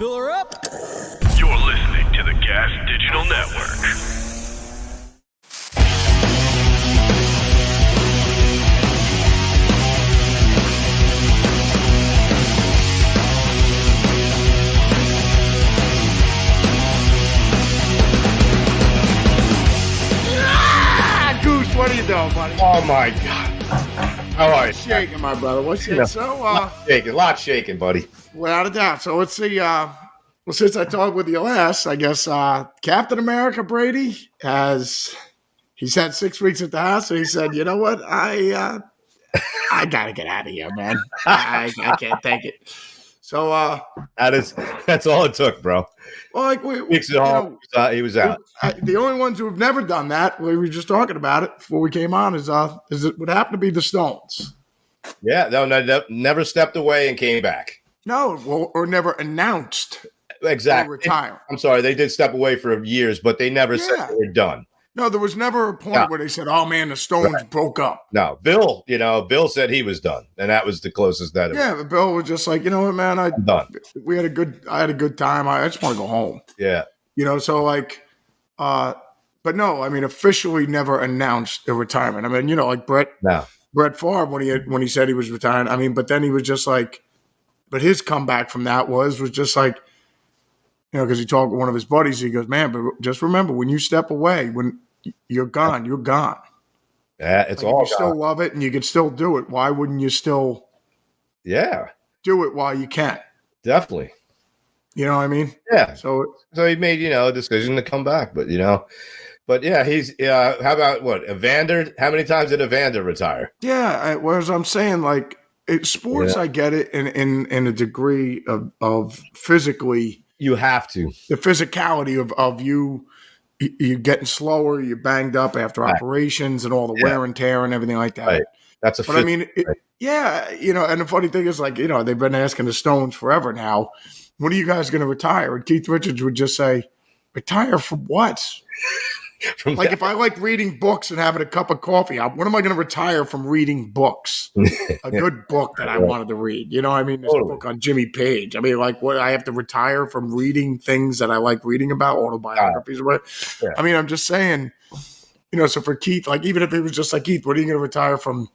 Fill her up. You're listening to the Gas Digital Network. Goose, what are you doing, buddy? Oh my God! How are you? Shaking, my brother. What's shaking? Lot shaking, buddy. Without a doubt. So let's see. Well, since I talked with you last, I guess Captain America Brady he's had 6 weeks at the house, and he said, "You know what? I gotta get out of here, man. I can't take it." So that's all it took, bro. well, like he was out. The only ones who have never done that, we were just talking about it before we came on, is it would happen to be the Stones. Yeah, no, never stepped away and came back. No, well, or never announced Exactly. retire. I'm sorry, they did step away for years, but they never said they were done. No, there was never a point where they said, "Oh man, the Stones broke up." No, Bill said he was done, and that was the closest that. Yeah, but Bill was just like, you know what, man, I'm done. I had a good time. I just want to go home. Yeah. So like, but no, I mean, officially never announced a retirement. I mean, like Brett Favre when he said he was retiring. I mean, but then he was just like, but his comeback from that was just like, because he talked with one of his buddies. He goes, "Man, but just remember, when you step away, when you're gone, you're gone. Yeah, it's like, all. If you still love it and you can still do it, why wouldn't you still? Yeah, do it while you can. Definitely. You know what I mean? Yeah. So he made a decision to come back, but but yeah, he's how about what Evander? How many times did Evander retire? Yeah, whereas I'm saying like sports, I get it in a degree of physically. You have to. The physicality of you're getting slower, you're banged up after operations and all the wear and tear and everything like that. Right. That's a. But I mean, and the funny thing is, like, they've been asking the Stones forever now, when are you guys going to retire? And Keith Richards would just say, retire from what? If I like reading books and having a cup of coffee, when am I going to retire from reading books? A good book that I wanted to read. You know what I mean? This book on Jimmy Page. I mean, like, what, I have to retire from reading things that I like reading about, autobiographies or what? Yeah. I mean, I'm just saying, so for Keith, like, even if it was just like, Keith, what are you going to retire from?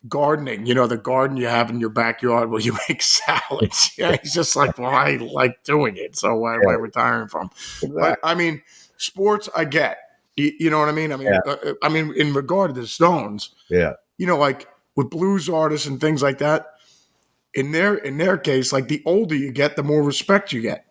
Gardening, the garden you have in your backyard where you make salads. Yeah, he's just like, well, I like doing it, so why am I retiring from? Exactly. But I mean, sports, I get. You know what I mean? I mean, in regard to the Stones, like with blues artists and things like that, in their case, like the older you get, the more respect you get.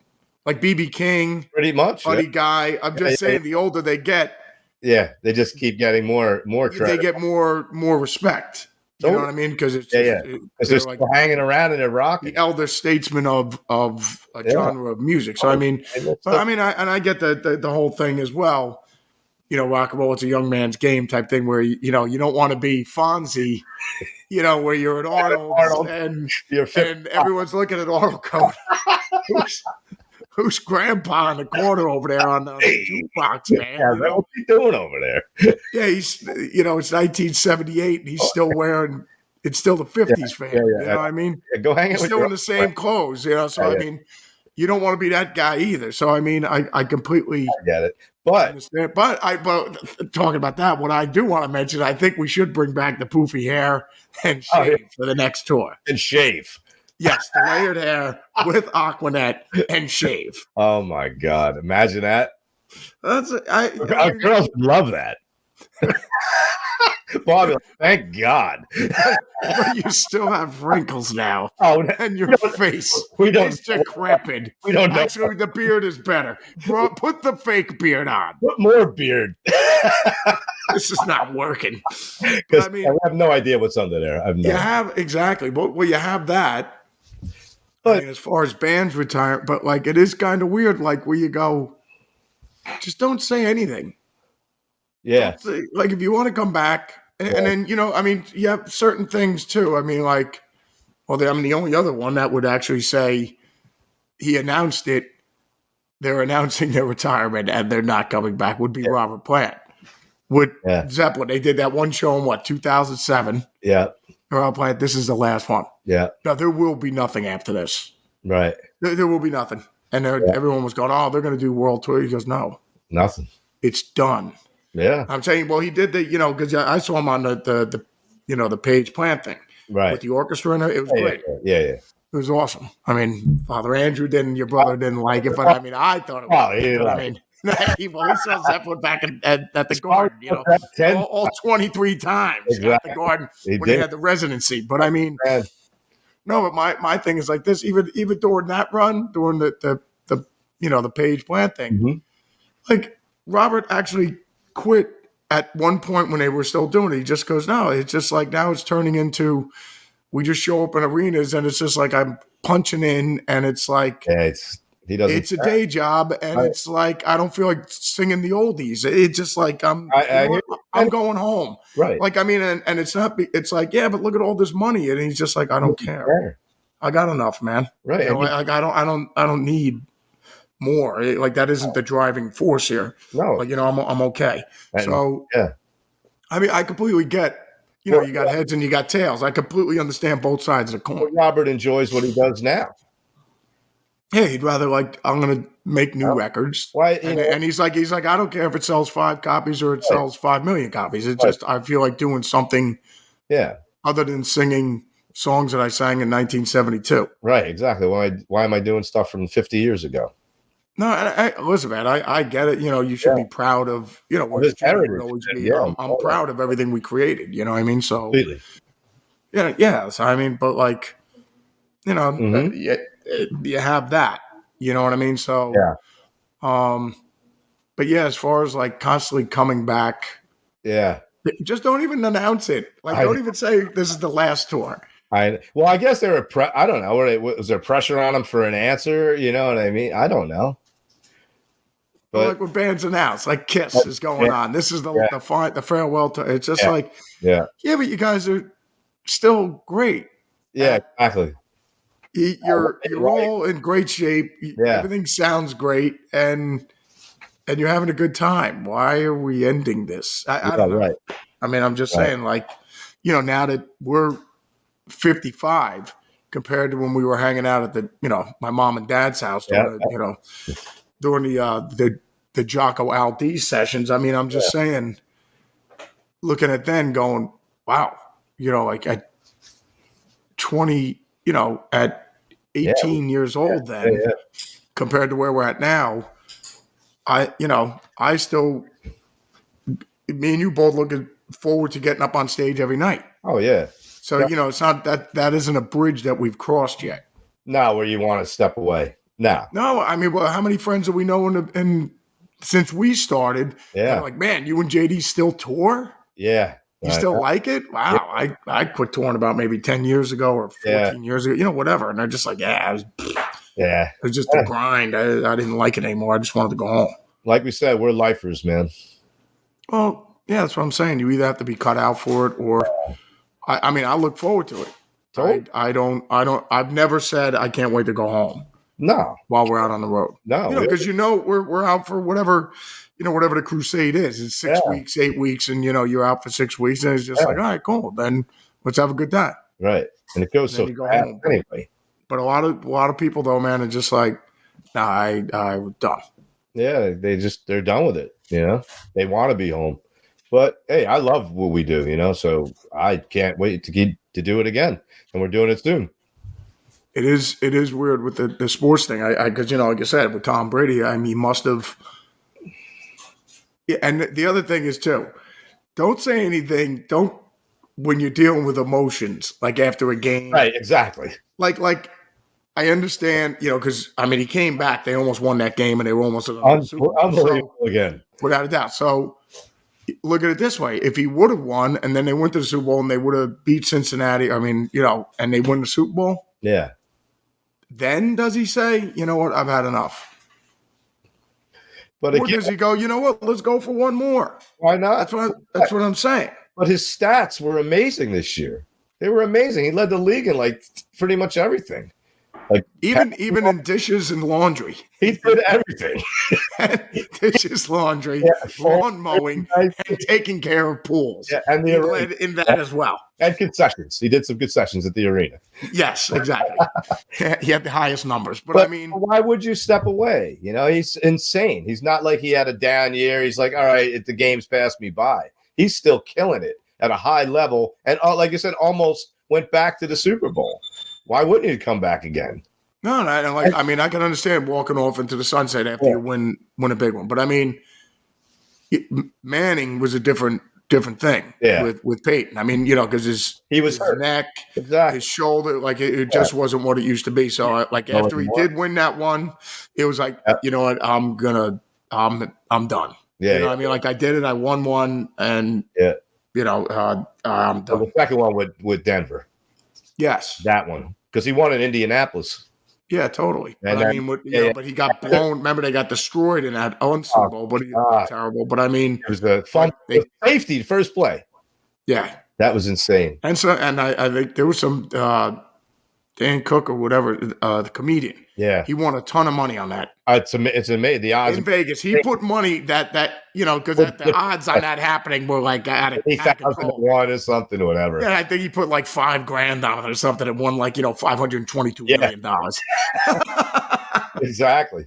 Like B.B. King, pretty much, Buddy Guy. I'm just saying, the older they get, they just keep getting more credit. They get more respect. You know what I mean? Because it's because they're like still hanging around and they're rocking. The elder statesman of a genre of music. So I mean, I get the whole thing as well. Rock and roll, it's a young man's game type thing where you don't want to be Fonzie, where you're at Arnold and everyone's looking at Arnold going, who's grandpa in the corner over there on the jukebox, man? Yeah, what's he doing over there? Yeah, he's it's 1978 and he's still wearing. It's still the 50s fan. You know what I mean? Go hang. He's still in the same clothes. So I mean, you don't want to be that guy either. So I mean, I completely get it. But understand. But talking about that, what I do want to mention, I think we should bring back the poofy hair and shave for the next tour. And shave. Yes, the layered hair with Aquanet and shave. Oh my God! Imagine that. Our girls love that. Bobby, thank God. But you still have wrinkles now. Oh, and your face is decrepit. We don't know. Actually, the beard is better. Put the fake beard on. Put more beard. This is not working. Because I have no idea what's under there. Exactly. Well, you have that. But as far as bands retire, but like it is kind of weird, like where you go, just don't say anything. Yeah. Like if you want to come back, and then you have certain things too. I mean, like, the only other one that would actually say he announced it. They're announcing their retirement and they're not coming back. Would be Robert Plant. With Zeppelin, they did that one show in 2007. Yeah. Robert Plant, this is the last one. Yeah. Now there will be nothing after this. Right. There will be nothing. And everyone was going, "Oh, they're going to do world tour." He goes, "No, Nothing. it's done." Yeah. I'm saying, well, he did the, because I saw him on the Page Plant thing Right. with the orchestra, and it was great. Yeah. It was awesome. I mean, Father Andrew didn't, your brother didn't like it, but I mean, I thought it was. He saw Zeppelin back at the Garden, all 23 times at the Garden when he had the residency. But I mean, no, but my thing is like this. Even during that run, during the Page Plant thing, like Robert actually quit at one point when they were still doing it. He just goes, no, it's just like now it's turning into. We just show up in arenas and it's just like I'm punching in and it's like it's a day job and it's like I don't feel like singing the oldies. It's just like I'm going home. Right. Like I mean and it's not it's like, yeah, but look at all this money. And he's just like, I don't care. I got enough, man. Right. Like I don't need more. Like that isn't the driving force here. No. Like, I'm okay. So yeah. I mean I completely get you got heads and you got tails. I completely understand both sides of the coin. Robert enjoys what he does now. Yeah, he'd rather I'm going to make new records. Why? And he's like, I don't care if it sells 5 copies or it sells 5 million copies. It's just I feel like doing something. Yeah. Other than singing songs that I sang in 1972. Right. Exactly. Why am I doing stuff from 50 years ago? No, listen, man. I get it. You should be proud of his heritage. I'm proud of everything we created. You know what I mean? So completely. Yeah. So I mean, but like, you have that. You know what I mean? So but yeah, as far as like constantly coming back, just don't even announce it. Like, don't even say this is the last tour. I guess there were I don't know. Was there pressure on him for an answer? You know what I mean? I don't know. But like what bands announce, like Kiss is going on. This is the farewell tour. It's just like, but you guys are still great. Yeah, exactly. You're all in great shape. Everything sounds great, and you're having a good time. Why are we ending this? I don't know. Right. I mean, I'm just saying, like, now that we're 55 compared to when we were hanging out at the, my mom and dad's house during the Jocko Aldi sessions. I mean, I'm just saying, looking at then going, wow, like at 20, at 18 years old then compared to where we're at now, I still, me and you both looking forward to getting up on stage every night. Oh, yeah. So, it's not that isn't a bridge that we've crossed yet. No, where you want to step away. No. No, I mean, well, how many friends do we know and since we started? Yeah. Like, man, you and JD still tour? Yeah. You still like it? Wow. Yeah. I quit touring about maybe 10 years ago or 14 years ago, whatever. And they're just like, it was just a grind. I didn't like it anymore. I just wanted to go home. Like we said, we're lifers, man. Well, yeah, that's what I'm saying. You either have to be cut out for it or I mean, I look forward to it. Totally. I've never said I can't wait to go home. No. While we're out on the road. No. Because we're out for whatever the crusade is. It's 6 weeks, 8 weeks, and you're out for 6 weeks, and it's just like, all right, cool. Then let's have a good time. Right. And it goes so fast anyway. But a lot of people though, man, are just like, nah, I'm done. Yeah, they're done with it. They want to be home. But hey, I love what we do, so I can't wait to do it again. And we're doing it soon. It is weird with the sports thing. Because like I said, with Tom Brady, I mean, he must have. Yeah, and the other thing is too, don't say anything. Don't when you're dealing with emotions, like after a game. Right. Exactly. Like I understand, because I mean, he came back. They almost won that game, and they were almost unbelievable again, without a doubt. So look at it this way: if he would have won, and then they went to the Super Bowl, and they would have beat Cincinnati. I mean, and they win the Super Bowl. Yeah. Then does he say, you know what, I've had enough? But or does he go, you know what, let's go for one more? Why not? That's what I'm saying. But his stats were amazing this year. They were amazing. He led the league in like pretty much everything. Like even in dishes and laundry. he did everything. Dishes, laundry, Yeah, lawn mowing, and taking care of pools. Yeah, and the he arena. led in that as well. And concessions. He did some concessions at the arena. Yes, exactly. He had the highest numbers. But I mean, why would you step away? You know, he's insane. He's not like he had a down year. He's like, all right, the game's passed me by. He's still killing it at a high level. And like I said, almost went back to the Super Bowl. Why wouldn't he come back again? No, I mean, I can understand walking off into the sunset after you win a big one. But I mean, Manning was a different thing with Peyton. I mean, you know, because his hurt. neck, exactly. his shoulder, like it just wasn't what it used to be. So like after he did win that one, it was like, you know what, I'm done. Yeah, you know what I mean? Like I did it, I won one, and you know, I'm done. The second one with Denver. Yes. That one. Because he won in Indianapolis. Yeah, totally. But I mean, but he got blown. Remember, they got destroyed in that Super Bowl, but he was terrible. But I mean, it was a fun safety first play. Yeah, that was insane. And so, and I think there was some Dan Cook or whatever, the comedian. Yeah, he won a ton of money on that. It's amazing. The odds in Vegas, he put money that you know, because the odds on that happening were like out of control. $1 or something or whatever. Yeah, I think he put like $5,000 on it or something and won like, you know, $522 million. Exactly.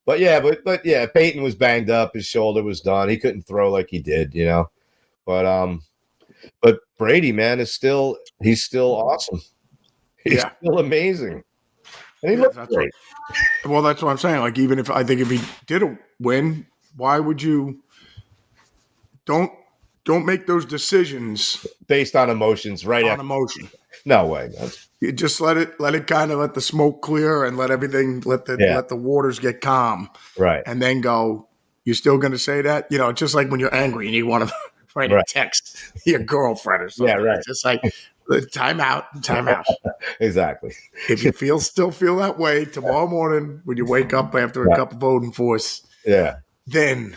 But yeah, Peyton was banged up. His shoulder was done. He couldn't throw like he did, you know. But Brady, man, he's still awesome. He's still amazing. And he looks great. Well, that's what I'm saying. Like, even if he did win, why would you don't make those decisions based on emotions, right? On emotion. No way, man. You just let it kind of let the smoke clear and let everything let the waters get calm. Right. And then go, you're still gonna say that? You know, just like when you're angry and you want to write a text your girlfriend or something. Yeah, right. It's just like time out. Exactly. If you still feel that way tomorrow morning when you wake up after a cup of voting force, then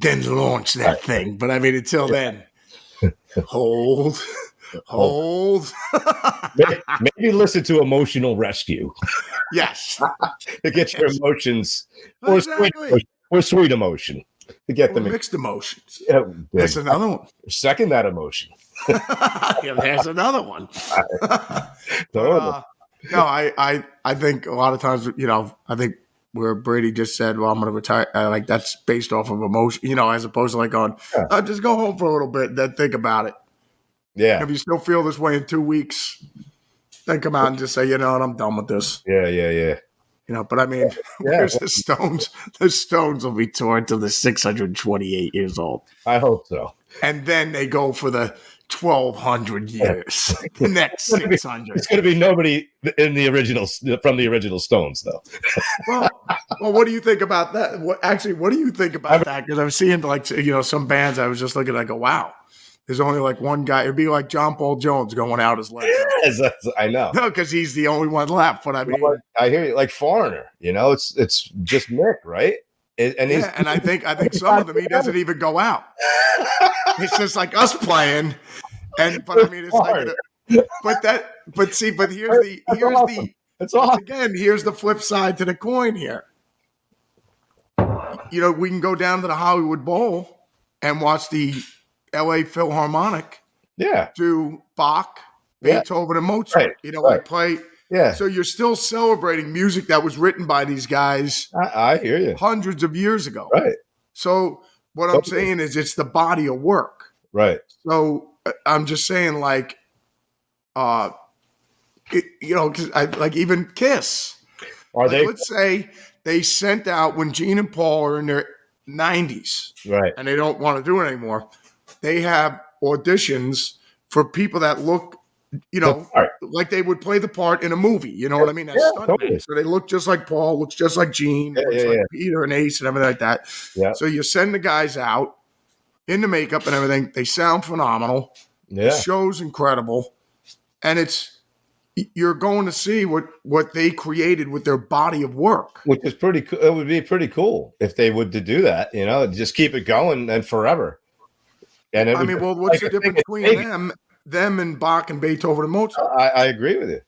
launch that thing. But I mean, until then, hold. Maybe listen to Emotional Rescue. Yes. To get your emotions or sweet emotion. To get them mixed emotions. Yeah, that's another one. Second that emotion. There's another one. No, I think a lot of times, you know, I think where Brady just said, well, I'm going to retire, like that's based off of emotion, you know, as opposed to like going, just go home for a little bit and then think about it. Yeah. And if you still feel this way in 2 weeks, then come out and just say, you know what, I'm done with this. Yeah. You know, but I mean, where's the Stones? The Stones will be touring till they're 628 years old. I hope so. And then they go for the 1,200 years. The next 600. It's going to be nobody in the originals from the original Stones, though. well, what do you think about that? What do you think about that? Because I was seeing like, you know, some bands. I was just looking. I go, wow. There's only like one guy. It'd be like John Paul Jones going out his left. I know. No, because he's the only one left. But I mean, I hear you. Like Foreigner, you know, it's just Mick, right? And I think some of them he doesn't even go out. It's just like us playing. But I mean, it's like, here's the flip side to the coin here. You know, we can go down to the Hollywood Bowl and watch the LA Philharmonic. Yeah. Do Bach, Beethoven, and Mozart. Right. You know, we play. Yeah. So you're still celebrating music that was written by these guys. I hear you. Hundreds of years ago. Right. So what I'm saying is it's the body of work. Right. So I'm just saying, like, you know, cause like even Kiss. Let's say they sent out when Gene and Paul are in their 90s, right, and they don't want to do it anymore. They have auditions for people that look, you know, like they would play the part in a movie. You know what I mean? Totally. So they look just like Paul, looks just like Gene, looks like Peter and Ace and everything like that. Yeah. So you send the guys out in the makeup and everything. They sound phenomenal. Yeah. The show's incredible. And you're going to see what they created with their body of work. Which is pretty cool. It would be pretty cool if they would to do that, you know, just keep it going and forever. And I mean, well, what's the difference between them and Bach and Beethoven and Mozart? I agree with you.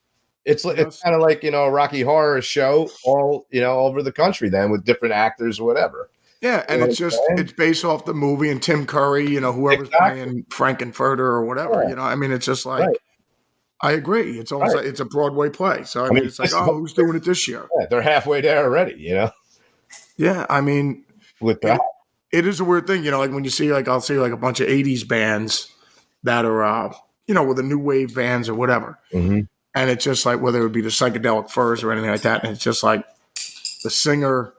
It's kind of like, a Rocky Horror show all, over the country then with different actors or whatever. Yeah, and it's based off the movie and Tim Curry, whoever's playing Frankenfurter or whatever. Yeah. I mean, it's just like, I agree. It's almost like it's a Broadway play. So I mean it's like, oh, who's doing it this year? Yeah, they're halfway there already. Yeah, I mean, with that, it is a weird thing. Like when you see I'll see a bunch of '80s bands that are with the new wave bands or whatever, and it's just like whether it would be the Psychedelic Furs or anything like that, and it's just like the singer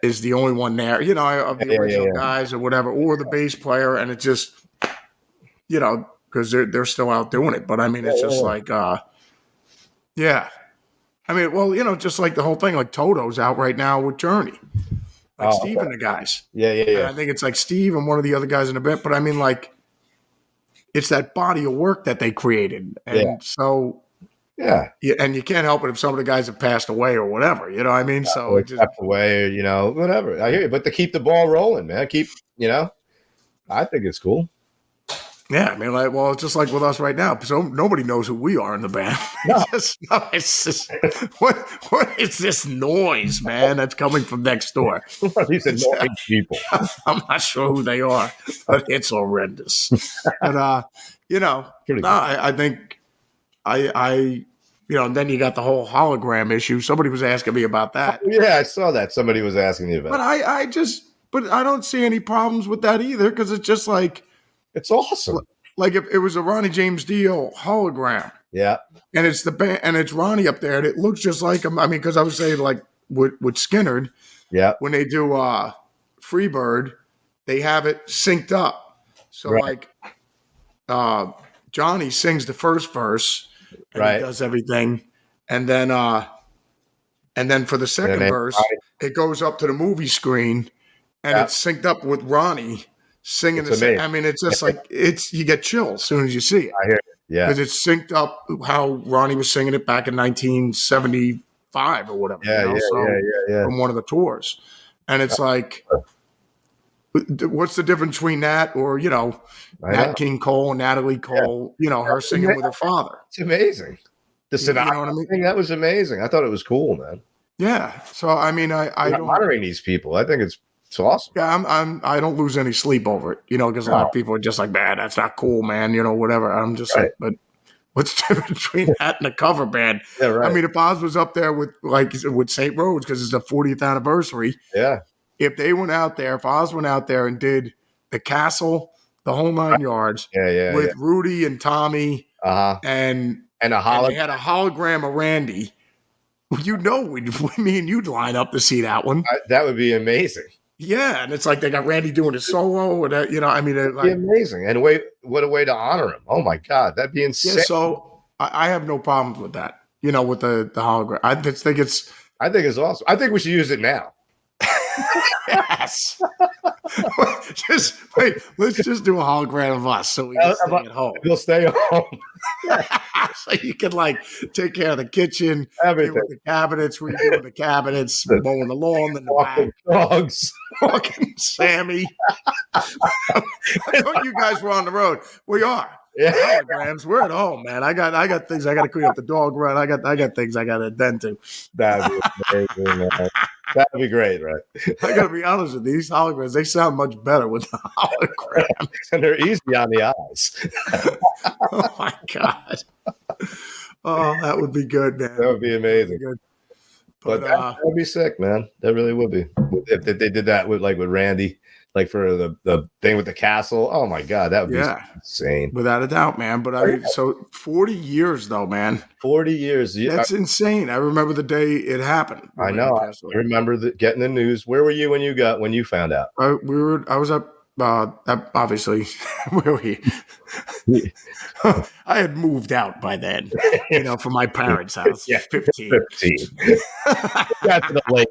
is the only one there, of the original guys or whatever, or the bass player, and it just, because they're still out doing it. But I mean, it's just like, yeah. I mean, well, just like the whole thing, like Toto's out right now with Journey, like Steve and the guys. Yeah. And I think it's like Steve and one of the other guys in the band. But I mean, like, it's that body of work that they created, and so. Yeah, and you can't help it if some of the guys have passed away or whatever, you know what I mean? So it just passed away, whatever. I hear you, but to keep the ball rolling, man. I think it's cool. Yeah, I mean, it's just like with us right now. So nobody knows who we are in the band. No. It's just what is this noise, man? That's coming from next door. These annoying people. I'm not sure who they are, but it's horrendous. But I think. And then you got the whole hologram issue. Somebody was asking me about that. Oh, yeah, I saw that. Somebody was asking me about it. But I don't see any problems with that either, because it's just like, it's awesome. Like if it was a Ronnie James Dio hologram. Yeah. And it's the band, and it's Ronnie up there, and it looks just like him. I mean, because I was saying like with Skinnerd, when they do Freebird, they have it synced up. So Johnny sings the first verse. And he does everything, and then for the second verse, it goes up to the movie screen, and it's synced up with Ronnie singing the same. I mean, it's just like you get chills as soon as you see it. I hear it. Yeah, because it's synced up how Ronnie was singing it back in 1975 or whatever. Yeah. From one of the tours, and it's like, what's the difference between that or Nat King Cole and Natalie Cole, her singing with her father? It's amazing. You know what I mean? That was amazing. I thought it was cool, man. Yeah. So I mean, I don't honoring these people. I think it's awesome. Yeah, I don't lose any sleep over it, because a lot of people are just like, man, that's not cool, man. Whatever. I'm just like, but what's the difference between that and a cover band? Yeah, right. I mean, if Oz was up there with St. Rhodes because it's the 40th anniversary. Yeah. If Oz went out there and did the Castle, the whole 9 yards, with Rudy and Tommy, and a hologram, they had a hologram of Randy, me and you'd line up to see that one. That would be amazing. Yeah, and it's like they got Randy doing a solo, and I mean, it'd be amazing. And what a way to honor him! Oh my God, that'd be insane. Yeah, so I have no problems with that. With the hologram, I think it's awesome. I think we should use it now. Yes. Let's just do a hologram of us so we can stay at home. We'll stay home. So you can take care of the kitchen, everything, with the cabinets, redoing the cabinets, mowing the lawn, and the walking dogs, walking Sammy. I thought you guys were on the road. We are. Yeah, holograms. We're at home, man. I got things I got to clean up the dog run. I got things I got to attend to. That'd be amazing, man. That'd be great, right? I got to be honest with you. These holograms, they sound much better with the holograms, and they're easy on the eyes. Oh my God! Oh, that would be good, man. That would be amazing. But that would be sick, man. That really would be. If they did that with Randy. Like for the thing with the castle. Oh my God, that would be insane. Without a doubt, man. But I mean, so 40 years though, man. 40 years. Yeah. That's insane. I remember the day it happened. I know. I remember getting the news. Where were you when you found out? I was up obviously where were you? I had moved out by then, from my parents' house. 15. Got to the lake.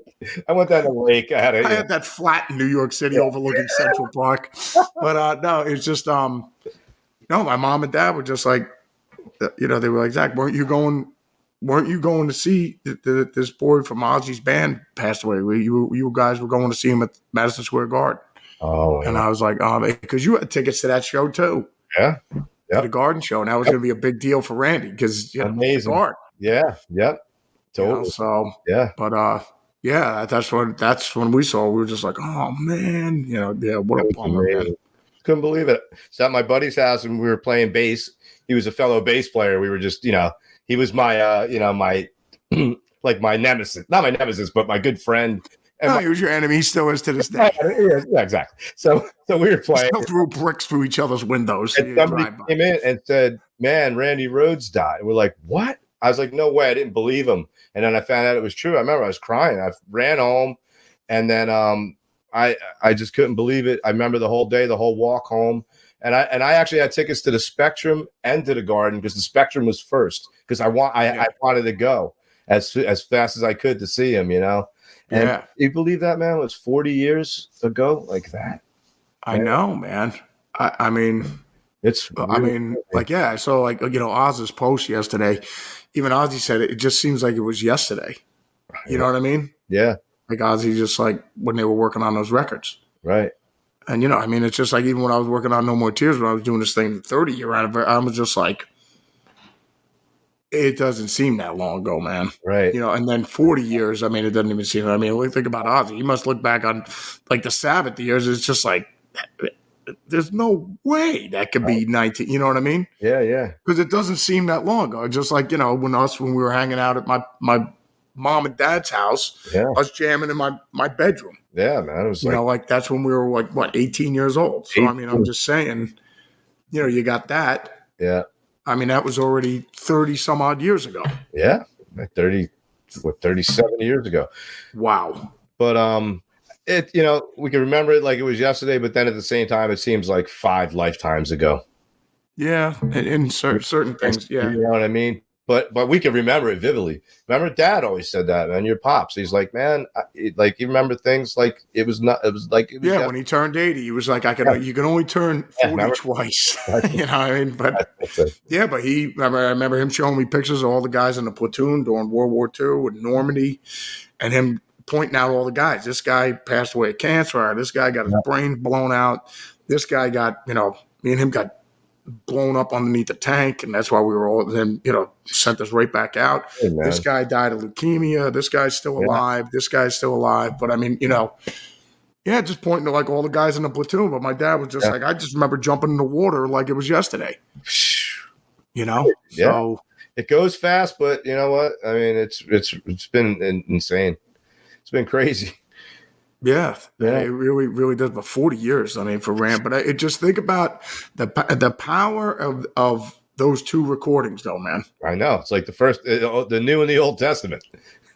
I went down to the lake. I had that flat in New York City overlooking Central Park. But no, it's just no, my mom and dad were just like, they were like, Zakk, weren't you going to see this boy from Ozzy's band passed away? You guys were going to see him at Madison Square Garden. Oh, and I was like, because you had tickets to that show too. Yeah. to the Garden show, and that was going to be a big deal for Randy because Amazing. the Garden. Yeah. Yep. Totally. So yeah. But yeah, that's when we saw. We were just like, oh man, what a bummer, man. Couldn't believe it. So at my buddy's house, and we were playing bass. He was a fellow bass player. We were just, he was my, my like my nemesis, not my nemesis, but my good friend. And he was your enemy. He still is to this day. Yeah, exactly. So we were playing. Still threw bricks through each other's windows. And somebody came in and said, "Man, Randy Rhoads died." We're like, "What?" I was like, "No way!" I didn't believe him. And then I found out it was true. I remember I was crying. I ran home, and then I just couldn't believe it. I remember the whole day, the whole walk home. And I actually had tickets to the Spectrum and to the Garden because the Spectrum was first because I wanted to go as fast as I could to see him, And you believe that, man? It was 40 years ago like that. I know, man. I mean, it's. Really I saw Oz's post yesterday. Even Ozzy said it just seems like it was yesterday. You know what I mean? Yeah. Like Ozzy, just like when they were working on those records. Right. And, it's just like even when I was working on No More Tears, when I was doing this thing, 30-year anniversary, I was just like, it doesn't seem that long ago, man. Right. And then 40 years, it doesn't even seem, when you think about Ozzy, you must look back on like the Sabbath years. It's just like, there's no way that could be 19. You know what I mean? Yeah, yeah. Because it doesn't seem that long ago. Just like, when we were hanging out at my mom and dad's house, us jamming in my bedroom. Yeah, man. It was like that's when we were like, what, 18 years old. So, 18. I'm just saying, you got that. Yeah. That was already 30 some odd years ago. Yeah. 37 years ago. Wow. But, we can remember it like it was yesterday, but then at the same time, it seems like 5 lifetimes ago. Yeah. In certain things. Yeah. You know what I mean? But we can remember it vividly. Remember, Dad always said that, man. Your pops. He's like, man, you remember things like it was not. It was like it was. Yeah, when he turned 80, he was like, you can only turn 40 twice. You know what I mean? But yeah, but I remember him showing me pictures of all the guys in the platoon during World War II in Normandy, and him pointing out all the guys. This guy passed away of cancer. This guy got his brain blown out. This guy got, me and him got blown up underneath the tank, and that's why we were all then sent us right back out. Hey, this guy died of leukemia. This guy's still alive. This guy's still alive. But just pointing to like all the guys in the platoon. But my dad was just like, I just remember jumping in the water like it was yesterday. So it goes fast, but you know what? I mean, it's been insane. It's been crazy. Yeah, it really, really does. But 40 years, for Rand. But it just think about the power of those 2 recordings, though, man. I know it's like the first, the New and the Old Testament.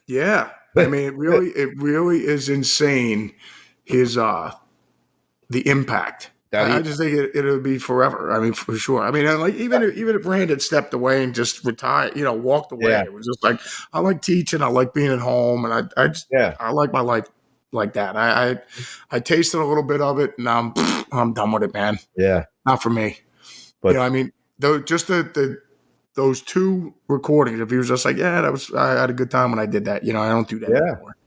Yeah, it really is insane. His the impact. I just think it'll be forever. For sure. Even if Rand had stepped away and just retired, walked away, it was just like I like teaching, I like being at home, and I like my life. Like that, I tasted a little bit of it, and I'm done with it, man. Yeah, not for me. But just those 2 recordings. If he was just like, I had a good time when I did that. I don't do that anymore.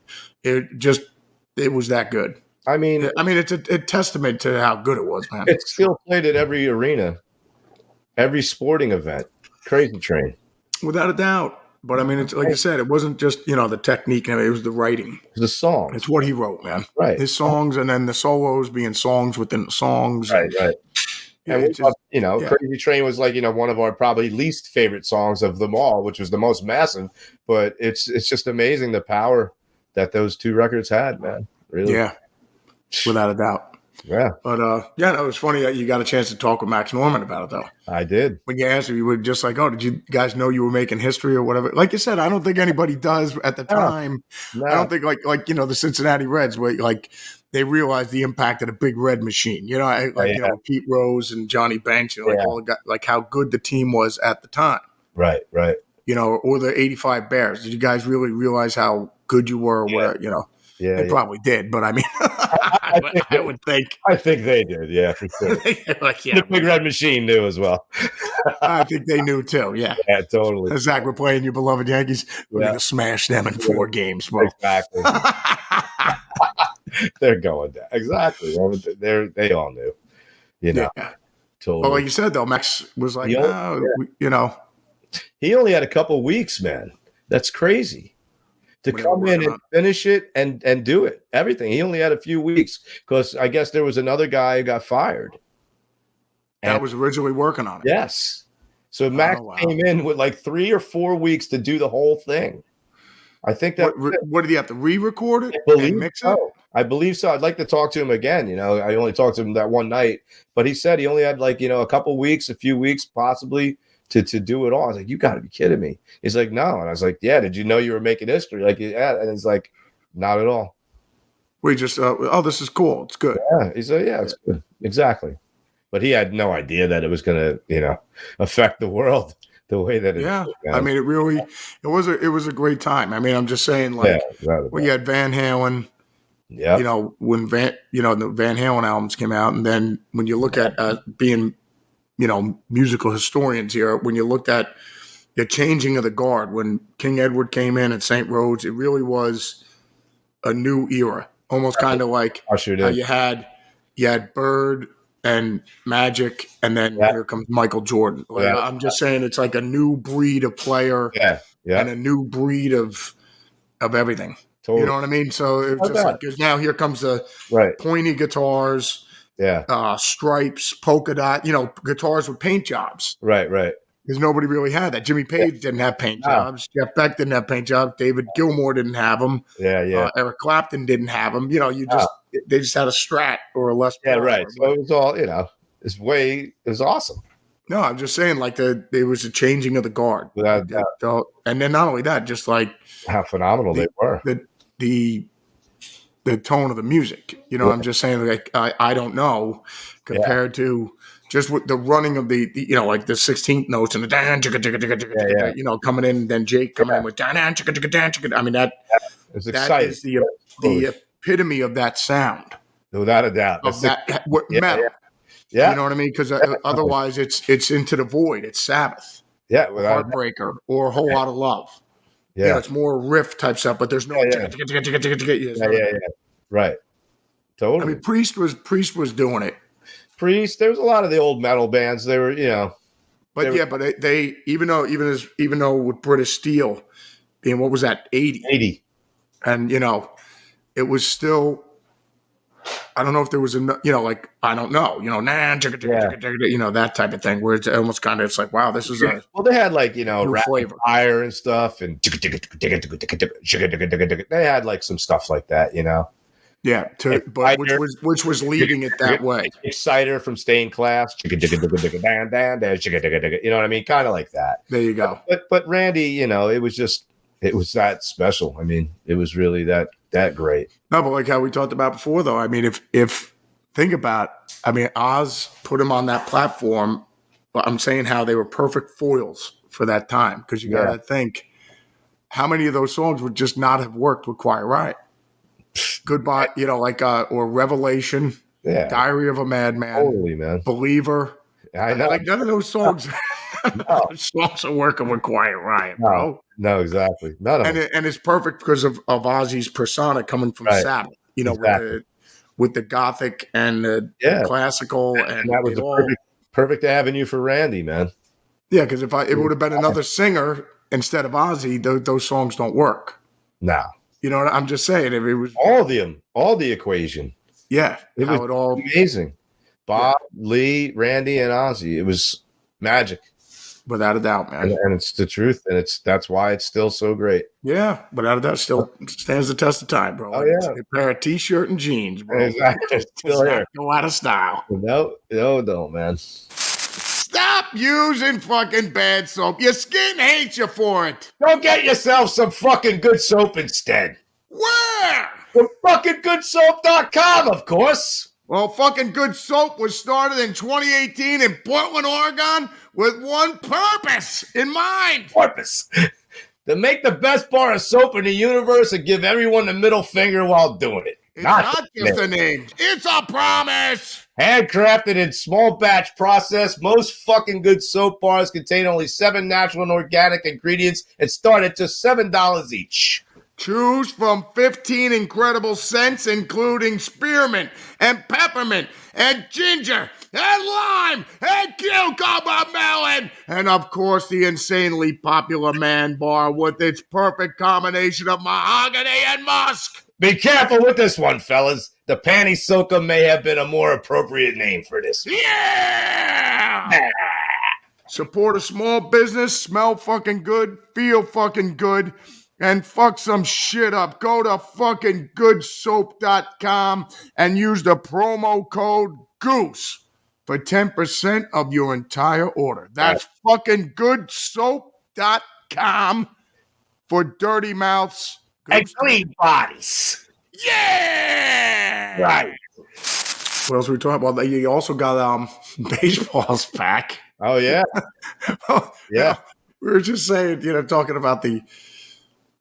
It was that good. It's a testament to how good it was, man. It's still played at every arena, every sporting event. Crazy Train, without a doubt. But it's like I said, it wasn't just the technique, it was the writing. The song. It's what he wrote, man. Right. His songs, and then the solos being songs within the songs. Right. And Crazy Train was like one of our probably least favorite songs of them all, which was the most massive. But it's just amazing the power that those 2 records had, man. Really. Yeah. Without a doubt. Yeah. But it was funny that you got a chance to talk with Max Norman about it, though. I did. When you asked him, you were just like, "Oh, did you guys know you were making history or whatever?" Like you said, I don't think anybody does at the time. No. I don't think like the Cincinnati Reds, where like they realized the impact of the Big Red Machine. Pete Rose and Johnny Banks, all the guys, like how good the team was at the time. Right. Or the '85 Bears. Did you guys really realize how good you were? Or whatever, Yeah, they probably did, but I would think. I think they did, yeah, for sure. The Big Red Machine knew as well. I think they knew too, yeah. Yeah, totally. Zakk, we're playing your beloved Yankees. We're going to smash them in 4 games, bro. Exactly. They're going down. Exactly. They all knew, Yeah. Well, Totally. like you said, though, Max was like, He only- you know. He only had a couple weeks, man. That's crazy. To What they were come in working and on. finish it and do it. Everything. He only had a few weeks because I guess there was another guy who got fired. That And- was originally working on it. Yes. So Max wow. came in with like 3 or 4 weeks to do the whole thing. I think that What did he have to re-record it I believe and mix it? so. I believe so. I'd like to talk to him again. You know, I only talked to him that one night, but he said he only had like, you know, a couple weeks, a few weeks possibly to do it all. I was like, you got to be kidding me. He's like, no. And I was like, yeah, did you know you were making history? Like, yeah. And he's like, not at all. We just, this is cool. It's good. Yeah. He's like, yeah, it's good. Exactly. But he had no idea that it was going to, you know, affect the world the way that it Yeah. did, man. I mean, it was a great time. I mean, I'm just saying, like, when you had Van Halen, yeah, you know, when the Van Halen albums came out, and then when you look at being, you know, musical historians here, when you looked at the changing of the guard, when King Edward came in at St. Rhodes, it really was a new era, almost kind of like Usher how did. you had Bird and Magic, and then here comes Michael Jordan. Like, I'm just saying, it's like a new breed of player, and a new breed of everything. Totally. You know what I mean? So it was just like, because now here comes the pointy guitars, stripes, polka dot, you know, guitars with paint jobs. Right. Because nobody really had that. Jimmy Page didn't have paint jobs. Jeff Beck didn't have paint jobs. David Gilmour didn't have them. Eric Clapton didn't have them. You know, they just had a Strat or a Les Paul. Yeah, right. So it was all, you know, it was awesome. No, I'm just saying, like, there was a changing of the guard. Without doubt. And then not only that, just like how phenomenal they were. The tone of the music. You know, I'm just saying, like, I don't know, compared to just with the running of the you know, like the 16th notes and the dan chicka chicka chicka chicka, you know, coming in, then Jake coming in with dan chicka chicka dan chicka. I mean, that is the epitome of that sound. Without a doubt. Of that metal. Yeah. You know what I mean? Because otherwise it's Into the Void. It's Sabbath. Yeah. Heartbreaker or A Whole Lot of Love. Yeah. You know, it's more riff type stuff, but there's no Right. Totally. I mean, Priest was doing it. Priest, there was a lot of the old metal bands. They were, you know. But they even though with British Steel being, what was that, 80. And, you know, it was still, I don't know if there was you know, like, I don't know, you know, you know, that type of thing where it's almost kind of, it's like, wow, this is a well, they had like, you know, new flavor, fire and stuff, and they had like some stuff like that, you know. Yeah, but which was leading it that way. Exciter from Stained Class, you know what I mean, kind of like that. There you go. But Randy, you know, it was that special. I mean, it was really that great. No, but like how we talked about before, though. I mean, if think about, I mean, Oz put him on that platform. But I'm saying how they were perfect foils for that time, because you got to think how many of those songs would just not have worked with Quiet Riot. Goodbye, you know, like or Revelation, Diary of a Madman, totally, man. Believer. I know, like none of those songs. Songs are working with Quiet Riot, bro. No, exactly. None of them. And it's perfect because of Ozzy's persona coming from Sabbath. You know, with the gothic and the classical, and that was the perfect avenue for Randy, man. Yeah, because if it would have been another singer instead of Ozzy, those songs don't work. No. You know what I'm just saying? If it was all the equation. Yeah. It was all amazing. Bob, Lee, Randy, and Ozzy. It was magic. Without a doubt, man. And it's the truth. And that's why it's still so great. Yeah. Without a doubt, still stands the test of time, bro. Oh, yeah. A pair of t-shirt and jeans, bro. Exactly. Still here. Go out of style. No, man. Stop using fucking bad soap. Your skin hates you for it. Go get yourself some fucking good soap instead. Where? From fuckinggoodsoap.com, of course. Well, fucking Good Soap was started in 2018 in Portland, Oregon with one purpose in mind. Purpose. To make the best bar of soap in the universe and give everyone the middle finger while doing it. It's not just a name. It's a promise. Handcrafted in small batch process, most fucking good soap bars contain only 7 natural and organic ingredients and start at just $7 each. Choose from 15 incredible scents, including spearmint and peppermint and ginger and lime and cucumber melon. And of course, the insanely popular Man Bar with its perfect combination of mahogany and musk. Be careful with this one, fellas. The Panty Soaker may have been a more appropriate name for this. Yeah! Support a small business, smell fucking good, feel fucking good, and fuck some shit up. Go to fucking goodsoap.com and use the promo code GOOSE for 10% of your entire order. That's fucking goodsoap.com for dirty mouths And clean bodies. Yeah! Right. What else were we talking about? You also got baseballs back. Oh, yeah. Yeah. We were just saying, talking about the,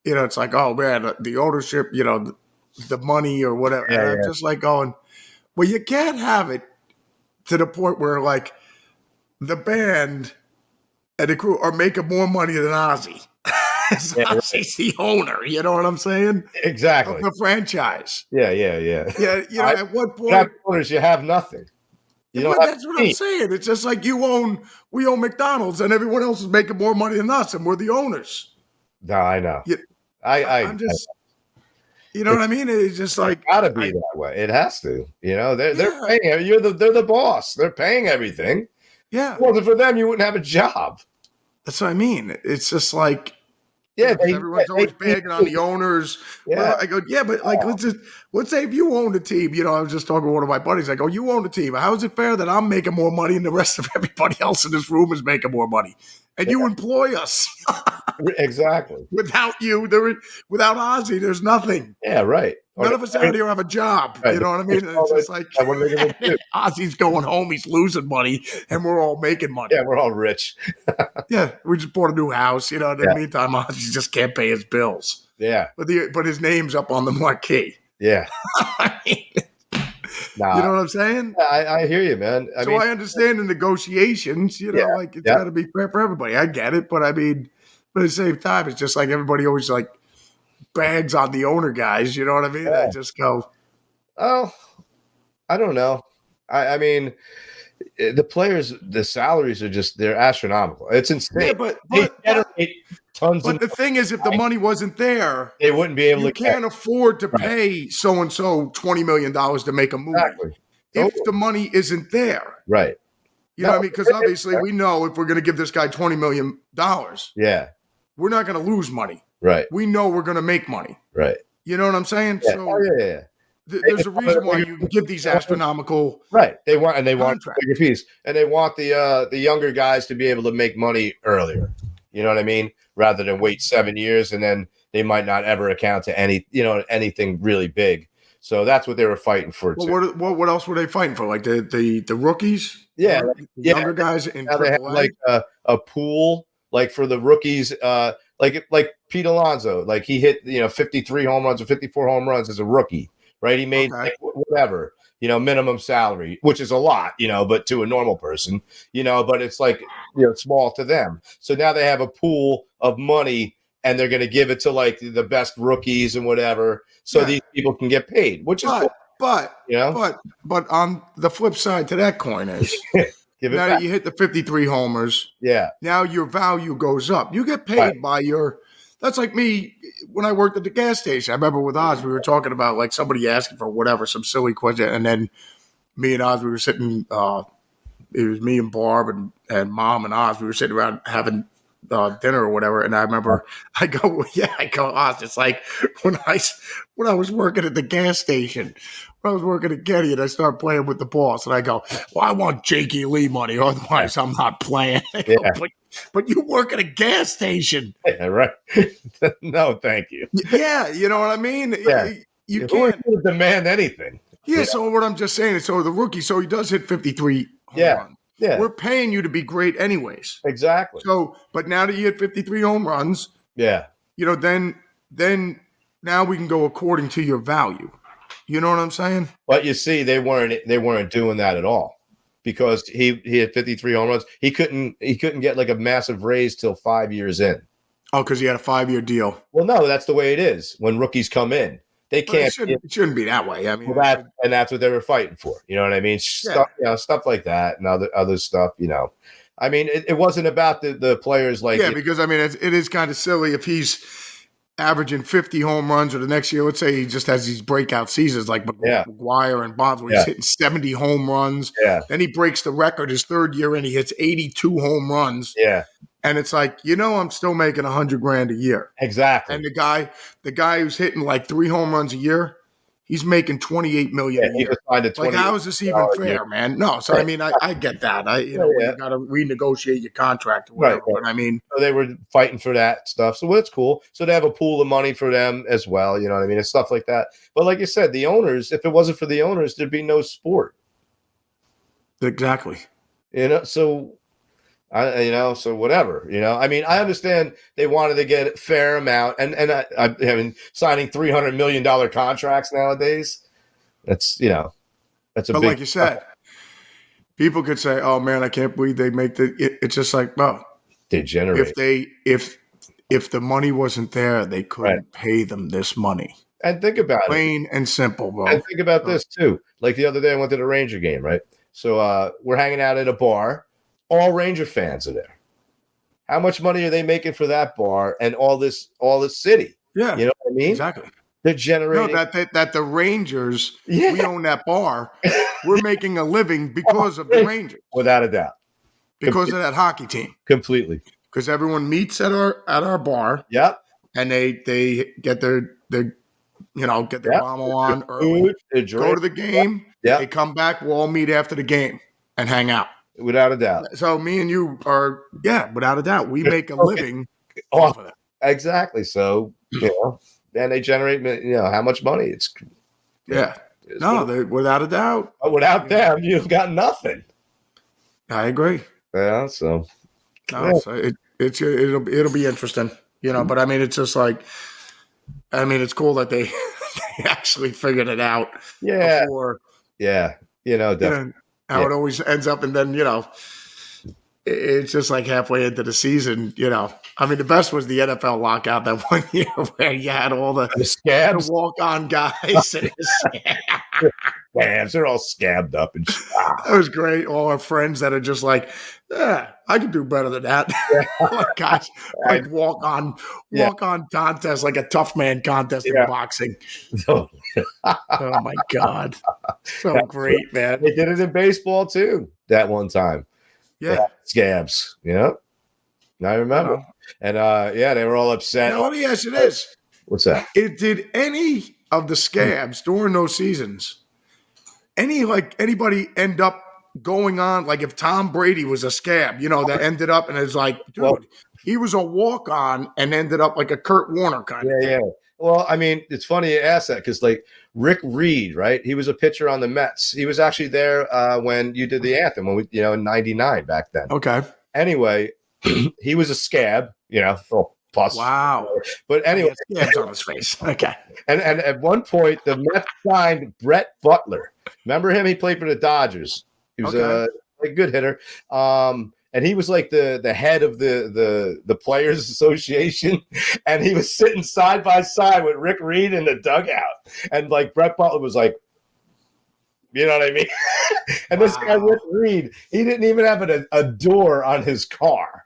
it's like, oh, man, the ownership, the money or whatever. Yeah, and I'm just like going, well, you can't have it to the point where, like, the band and the crew are making more money than Ozzy. Ozzy's the owner, you know what I'm saying? Exactly. Of the franchise. Yeah. Yeah, at what point? Without owners, you have nothing. That's what I'm saying. It's just like we own McDonald's and everyone else is making more money than us and we're the owners. No, I know. I'm just, you know what I mean? It's just like. It's gotta be that way. It has to. They're paying. They're the boss. They're paying everything. Yeah. If it wasn't for them, you wouldn't have a job. That's what I mean. It's just like. Yeah, everyone's always bagging on the owners. Yeah. Well, I go, yeah, but like, let's say if you own a team, I was just talking to one of my buddies. I go, you own a team. How is it fair that I'm making more money and the rest of everybody else in this room is making more money? And you employ us. Exactly. Without you, without Ozzy, there's nothing. Yeah, right. None of us out here have a job. Right. You know what I mean? It's just like Ozzy's going home, he's losing money, and we're all making money. Yeah, we're all rich. Yeah, we just bought a new house. In the meantime, Ozzy just can't pay his bills. Yeah. But his name's up on the marquee. Yeah. I mean, you know what I'm saying? I hear you, man. I understand the negotiations, like it's got to be fair for everybody. I get it, but I mean, but at the same time, it's just like everybody always like bags on the owner guys. You know what I mean? Yeah. I just go, oh, I don't know. I mean, the players, the salaries are they're astronomical. It's insane. Yeah, but they generate tons. But the thing is, if the money wasn't there, they wouldn't be able to. You can't afford to pay so and so $20 million to make a movie. Exactly. If the money isn't there, right? You know what I mean? Because obviously we know if we're going to give this guy $20 million, yeah, we're not going to lose money. Right. We know we're going to make money. Right. You know what I'm saying? Yeah. So yeah. There's a reason why you can give these astronomical They want contracts. a bigger piece, and they want the younger guys to be able to make money earlier. You know what I mean? Rather than wait 7 years and then they might not ever account to anything really big. So that's what they were fighting for. Well, what else were they fighting for? Like the rookies? Yeah, younger guys in now they have like a pool like for the rookies. Like Pete Alonso, like he hit 53 home runs or 54 home runs as a rookie. Right, he made whatever minimum salary, which is a lot, but to a normal person, but it's like small to them. So now they have a pool of money, and they're going to give it to like the best rookies and whatever, so these people can get paid, which is cool. But on the flip side to that coin is now that you hit the 53 homers, now your value goes up. You get paid by your. That's like me when I worked at the gas station. I remember with Oz, we were talking about like somebody asking for whatever, some silly question. And then me and Oz, we were sitting, it was me and Barb and Mom and Oz. We were sitting around having dinner or whatever. And I remember I go, Oz, it's like when I was working at the gas station, when I was working at Getty and I started playing with the boss and I go, well, I want Jakey Lee money. Otherwise I'm not playing. But you work at a gas station. Yeah, right. No, thank you. Yeah, you know what I mean? Yeah. You can't demand anything. Yeah, so what I'm just saying is, so the rookie, so he does hit 53 home runs. Yeah. We're paying you to be great anyways. Exactly. So, but now that you hit 53 home runs, then now we can go according to your value. You know what I'm saying? But you see, they weren't doing that at all. Because he had 53 home runs, he couldn't get like a massive raise till 5 years in. Oh, because he had a 5-year deal. Well, no, that's the way it is when rookies come in. They Well, can't. it shouldn't be that way. I mean, Well, that's what they were fighting for. You know what I mean? Stuff, stuff like that, and other stuff. I mean, it wasn't about the players like. Yeah, because I mean, it is kind of silly if he's averaging 50 home runs, or the next year, let's say he just has these breakout seasons like McGuire and Bonds, where he's hitting 70 home runs. Yeah. Then he breaks the record his third year, and he hits 82 home runs. Yeah. And it's like, I'm still making $100,000 a year. Exactly. And the guy who's hitting like 3 home runs a year, he's making $28 million a year. Like, how is this even fair, man? No. So, right. I mean, I get that. You got to renegotiate your contract or whatever. Right. But I mean, so they were fighting for that stuff. So that's cool. So they have a pool of money for them as well. You know what I mean? And stuff like that. But like you said, the owners, if it wasn't for the owners, there'd be no sport. Exactly. So whatever, I mean, I understand they wanted to get a fair amount, and I mean, signing $300 million contracts nowadays, that's that's a but big. Like you said, people could say, "Oh man, I can't believe they make it's just like, well, they generate. If the money wasn't there, they couldn't pay them this money. And think about plain and simple, bro. And think about this too. Like the other day, I went to the Ranger game, right? So we're hanging out at a bar. All Ranger fans are there. How much money are they making for that bar and all this city? Yeah, you know what I mean. Exactly. They're generating. No, that the Rangers. Yeah. We own that bar. We're making a living because of the Rangers, without a doubt. Because of that hockey team. Completely. Because everyone meets at our bar. Yep. And they get their get their mama on early. Go to the game. Yeah. They come back. We'll all meet after the game and hang out. Without a doubt. So me and you are, without a doubt, we make a living off of that. Exactly. So, and they generate, how much money? It's without a doubt. But without them, you've got nothing. I agree. Yeah. So, so it'll be interesting, But I mean, it's just like, it's cool that they actually figured it out. Yeah. Before, definitely. How it always ends up, and then it's just like halfway into the season. I mean, the best was the NFL lockout that one year where you had all the scabs, walk-on guys. Scabs, they're all scabbed up and that was great. All our friends that are just like, I could do better than that. Like guys, like walk-on contest, like a tough man contest in boxing. Oh my God. So great, man. They did it in baseball too, that one time. Yeah. Scabs. Yeah. I remember. And they were all upset. Now, let me ask you this. What's that? Did any of the scabs during those seasons, anybody end up going on, like if Tom Brady was a scab, that ended up and it's like, dude, he was a walk-on and ended up like a Kurt Warner kind of thing. Yeah. Well, I mean, it's funny you ask that because, like, Rick Reed, right? He was a pitcher on the Mets. He was actually there when you did the anthem, when we, in '99 back then. Okay. Anyway, he was a scab, plus. Wow. But anyway, scabs on his face. Okay. And at one point, the Mets signed Brett Butler. Remember him? He played for the Dodgers. He was a good hitter. And he was like the head of the Players Association, and he was sitting side by side with Rick Reed in the dugout, and like Brett Butler was like, you know what I mean? And this guy Rick Reed, he didn't even have a door on his car.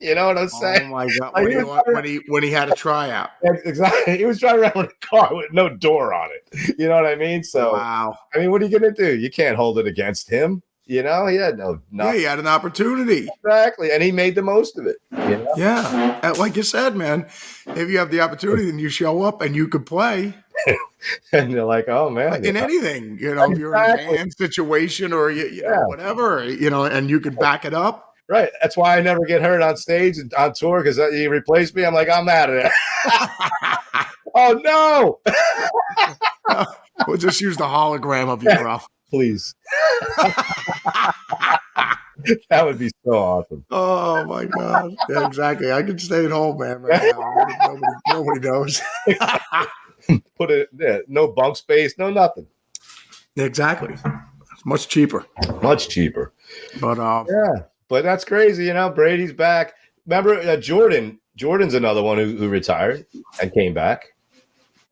You know what I'm saying? Oh my God! Like when he had a tryout, exactly. He was driving around with a car with no door on it. You know what I mean? So, wow. I mean, what are you gonna do? You can't hold it against him. He had no. Yeah, he had an opportunity. Exactly, and he made the most of it. Yeah, like you said, man. If you have the opportunity, then you show up and you could play. And you're like, oh man, like in anything, if you're in a band situation or whatever, and you could back it up. Right. That's why I never get hurt on stage and on tour because you replace me. I'm like, I'm out of there. Oh no! We'll just use the hologram of you, bro. Please. That would be so awesome. Oh my God. Yeah, exactly. I could stay at home, man, right now. Nobody knows. Put it no bunk space, no nothing. Exactly. It's much cheaper. Much cheaper. But but that's crazy, Brady's back. Remember Jordan Jordan's another one who retired and came back.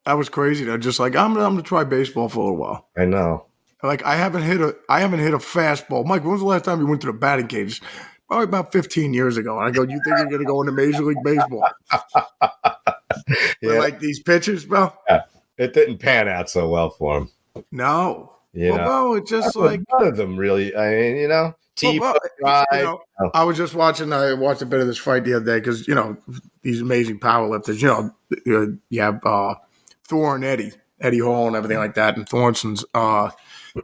That was crazy. Though. Just like I'm gonna try baseball for a little while. I know. Like I haven't hit a fastball. Mike, when was the last time you went to the batting cage? Probably about 15 years ago. And I go, you think you're gonna go into Major League Baseball? Yeah. Like these pitchers, bro. Yeah. It didn't pan out so well for him. No. You know? Bro, it's just like none of them really. I mean, I was just watching. I watched a bit of this fight the other day because these amazing powerlifters. You have Thor and Eddie Hall, and everything like that. And Thornson's.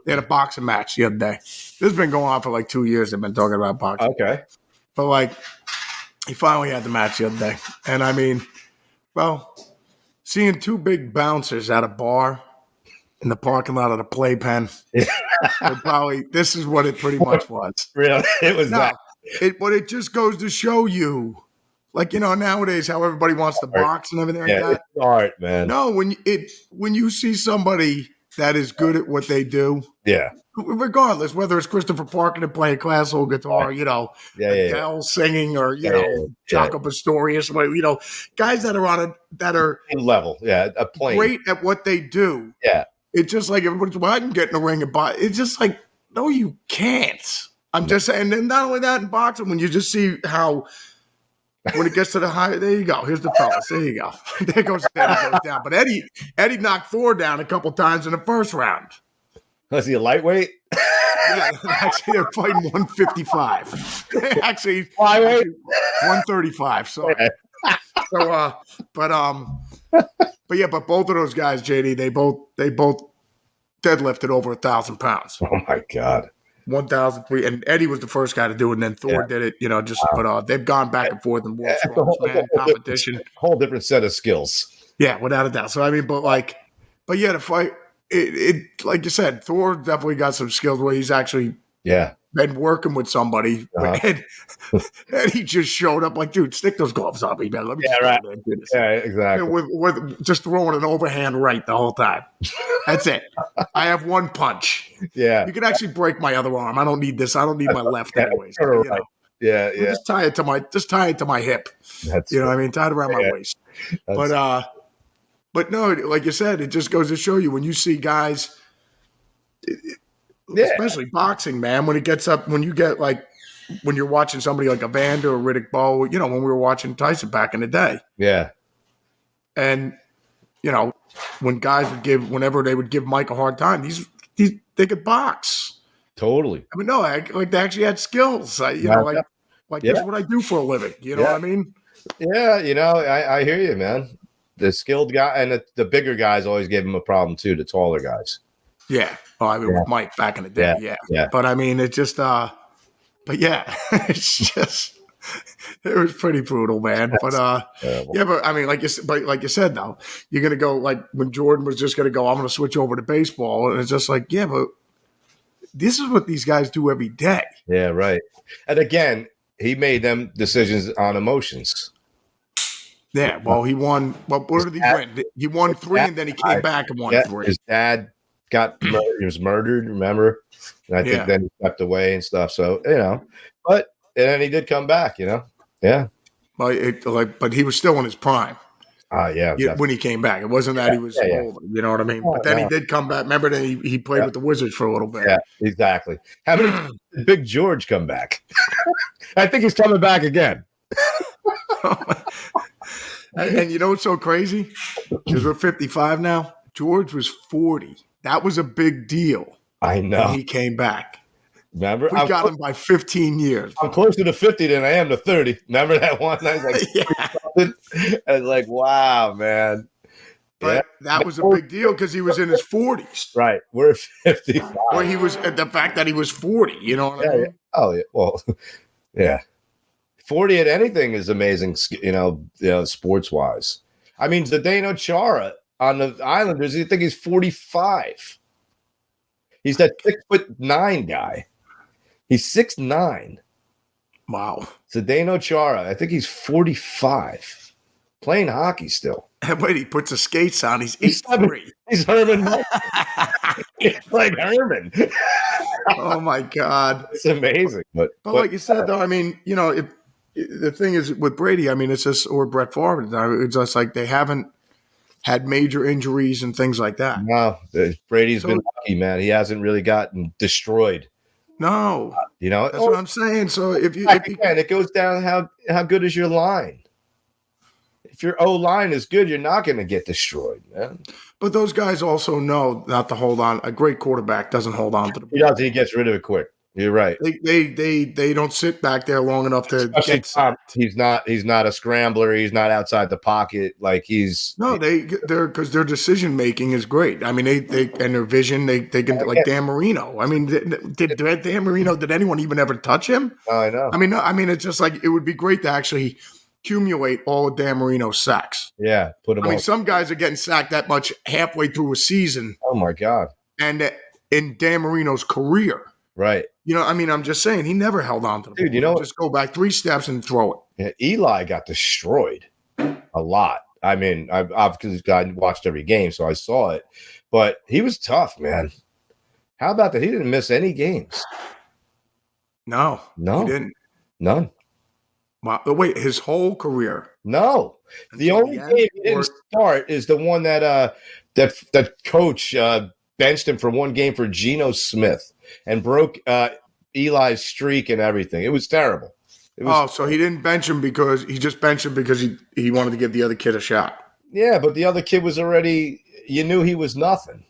They had a boxing match the other day. This has been going on for like 2 years. They've been talking about boxing. Okay. But like, he finally had the match the other day, and I mean, well, seeing two big bouncers at a bar in the parking lot of the playpen. Probably this is what it pretty much was. Really, it was that. But it just goes to show you, like nowadays how everybody wants to box and everything like that. It's art, man. No, when you see somebody that is good at what they do, regardless whether it's Christopher Parker playing classical guitar, Adele singing, or Jaco Pastorius, guys that are level, a plane, great at what they do. Yeah. It's just like everybody's, well, I can get in the ring and box. It's just like, no, you can't. I'm just saying, and not only that in boxing, when you just see how, when it gets to the high, there you go. Here's the fellas. There you go. There goes down. But Eddie knocked Thor down a couple times in the first round. Was he a lightweight? Yeah, actually, they're fighting 155. Actually, 135. Sorry. Okay. But both of those guys, JD, they both deadlifted over 1,000 pounds. Oh my God. 1,003, and Eddie was the first guy to do it, and then Thor did it. But they've gone back and forth in world competition. Whole different set of skills. Yeah, without a doubt. So I mean, the fight, it like you said, Thor definitely got some skills where he's actually been working with somebody, and he just showed up like, dude, stick those gloves on me, man. Let me do this. Yeah, exactly. With just throwing an overhand right the whole time. That's it. I have one punch. Yeah. You can actually break my other arm. I don't need this. I don't need my left anyways. Right. Yeah. Just tie it to my hip. That's what I mean? Tie it around my waist. But no, like you said, it just goes to show you when you see guys, especially boxing, man, when it gets up, when you get like, when you're watching somebody like Evander or Riddick Bowe, when we were watching Tyson back in the day. Yeah. And, when guys whenever they would give Mike a hard time, they could box. Totally. I mean, no, they actually had skills. This is what I do for a living. You know what I mean? Yeah, I hear you, man. The skilled guy and the bigger guys always gave him a problem too, the taller guys. Yeah. Oh, I mean, with Mike back in the day. Yeah. But I mean, it just, it's just, it was pretty brutal, man. But but I mean, like you said, though, you're gonna go like when Jordan was just gonna go, I'm gonna switch over to baseball, and it's just like, but this is what these guys do every day. Yeah, right. And again, he made them decisions on emotions. Yeah, well, he won. Well, where did he win? He won 3, and then he came back and won 3. His dad he was murdered, remember? And I think then he stepped away and stuff. So, but and then he did come back, Yeah. But he was still in his prime. When he came back. It wasn't that he was older, you know what I mean? But then he did come back. Remember that he played with the Wizards for a little bit. Yeah, exactly. How many did Big George come back? I think he's coming back again. And you know what's so crazy? Because we're 55 now. George was 40. That was a big deal. I know. When he came back. Remember? We got him by 15 years. I'm closer to 50 than I am to 30. Remember that one? I was like, I was like, wow, man. But that was a big deal because he was in his 40s. Right. We're 55. Well, he was the fact that he was 40, you know what I mean? Yeah. Oh, yeah. Well, yeah. 40 at anything is amazing, sports wise. I mean, Zdeno Chara on the Islanders, you think he's 45. He's that 6'9" guy. He's 6'9". Wow. Zdeno Chara, I think he's 45. Playing hockey still. And wait, he puts the skates on. He's 8'3". He's Herman. It's like Herman. Oh my God. It's amazing. But like you said, though, I mean, the thing is with Brady, I mean, it's just, or Brett Favre, it's just like they haven't had major injuries and things like that. No, Brady's been lucky, man. He hasn't really gotten destroyed. No, that's what I'm saying. So it goes down how good is your line. If your O line is good, you're not going to get destroyed, man. But those guys also know not to hold on. A great quarterback doesn't hold on to the ball. He does. He gets rid of it quick. You're right. They don't sit back there long enough to get sacked. He's not a scrambler. He's not outside the pocket. Like they're because their decision making is great. I mean, they and their vision. They can like Dan Marino. I mean, did Dan Marino? Did anyone even ever touch him? Oh, I know. I mean, it's just like it would be great to actually accumulate all of Dan Marino's sacks. Yeah, put him. I mean, some guys are getting sacked that much halfway through a season. Oh my God! And in Dan Marino's career, right? I mean, I'm just saying he never held on to the ball. You know, just go back 3 steps and throw it. Yeah, Eli got destroyed a lot. I mean, I've watched every game, so I saw it. But he was tough, man. How about that? He didn't miss any games. No, he didn't. None. Wow. Wait, his whole career? No. The only game he didn't start is the one that coach benched him for one game for Geno Smith and broke Eli's streak and everything. It was terrible. So he didn't bench him because he just benched him because he wanted to give the other kid a shot. Yeah, but the other kid was already – you knew he was nothing.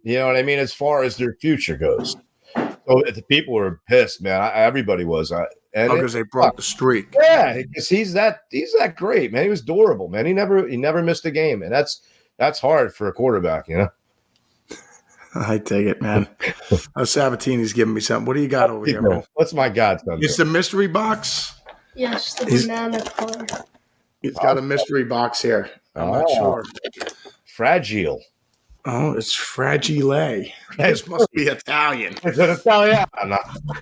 You know what I mean? As far as their future goes. So the people were pissed, man. Everybody was. Because they broke the streak. Yeah, because he's that great, man. He was durable, man. He never missed a game, and that's hard for a quarterback, you know. I take it, man. Sabatini's giving me something. What do you got over here, man? What's my godson? It's the mystery box. Yes, the banana card. He's got a mystery box here. I'm not sure. Fragile. Oh, it's fragile. This must be Italian. Is it Italian?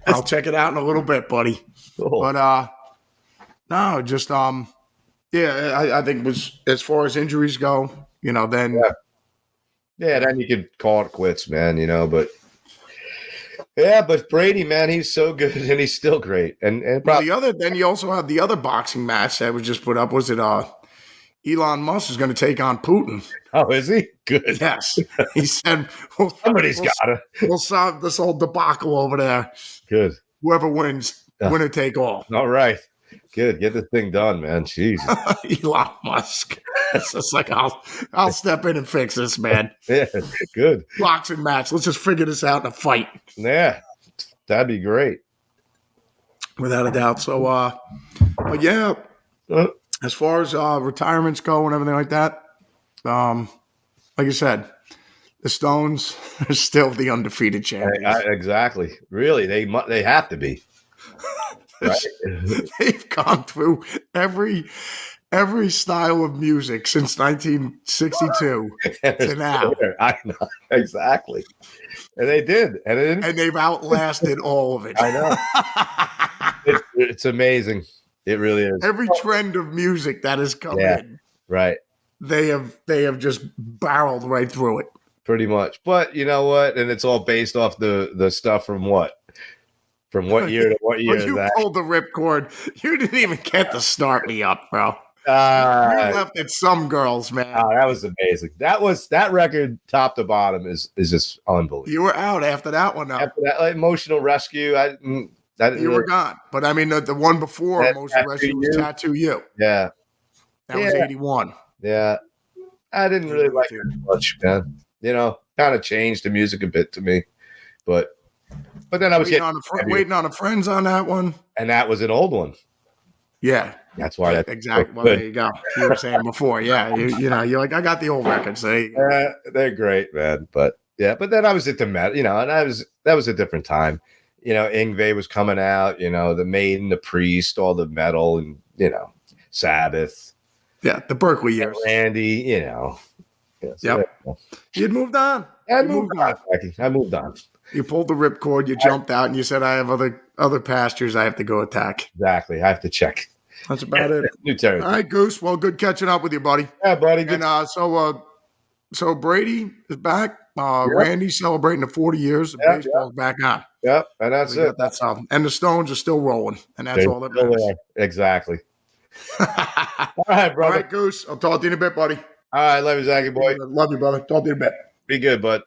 I'll check it out in a little bit, buddy. Cool. But no, just I think was as far as injuries go, then then you could call it quits, man. But Brady, man, he's so good and he's still great. And then you also have the other boxing match that was just put up. Was it Elon Musk is going to take on Putin? Oh, is he? Good. Yes. He said, somebody's got to. We'll solve this whole debacle over there. Good. Whoever wins, winner take all. All right. Good. Get this thing done, man. Jesus. Elon Musk. It's just like, I'll step in and fix this, man. Yeah, good. Boxing match. Let's just figure this out in a fight. Yeah. That'd be great. Without a doubt. So, but yeah, as far as retirements go and everything like that, like I said, the Stones are still the undefeated champions. Exactly. Really, they have to be. Right? They've gone through every style of music since 1962 to now. I know exactly, and they did, and they've outlasted all of it. I know. It's amazing. It really is. Every trend of music that has come in, right? They have just barreled right through it, pretty much. But you know what? And it's all based off the stuff from what. From what year to what year? You pulled the ripcord. You didn't even get to start me up, bro. You left it some girls, man. Oh, that was amazing. That record, top to bottom, is just unbelievable. You were out after that one, though. After that, Emotional Rescue, you were gone. But I mean, the one before Emotional Rescue was Tattoo You. Yeah, that was 81. Yeah, I didn't really like it much, man. Kind of changed the music a bit to me, but then I was waiting on a friends on that one, and that was an old one. Yeah, that's why. That's exactly. Well, there you go. You were saying before, you're like, I got the old records. They're great, man. But then I was at the Met, and that was a different time. Yngwie was coming out. The Maiden, the Priest, all the metal, and Sabbath. Yeah, the Berkeley years. Randy, Yep. You'd moved on. I moved on. You pulled the ripcord, you jumped out, and you said, I have other pastures I have to go attack. Exactly. I have to check. That's about it. New territory. All right, Goose. Well, good catching up with you, buddy. Yeah, buddy. And So Brady is back. Yep. Randy's celebrating the 40 years. And baseball's back on. Yep, and that's We it. got that solved. And the Stones are still rolling, and that's They're all that still matters. there. Exactly. All All right, brother. right, Goose. I'll talk to you in a bit, buddy. All right, love you, Zakky boy. Love you, brother. Talk to you in a bit. Be good, bud.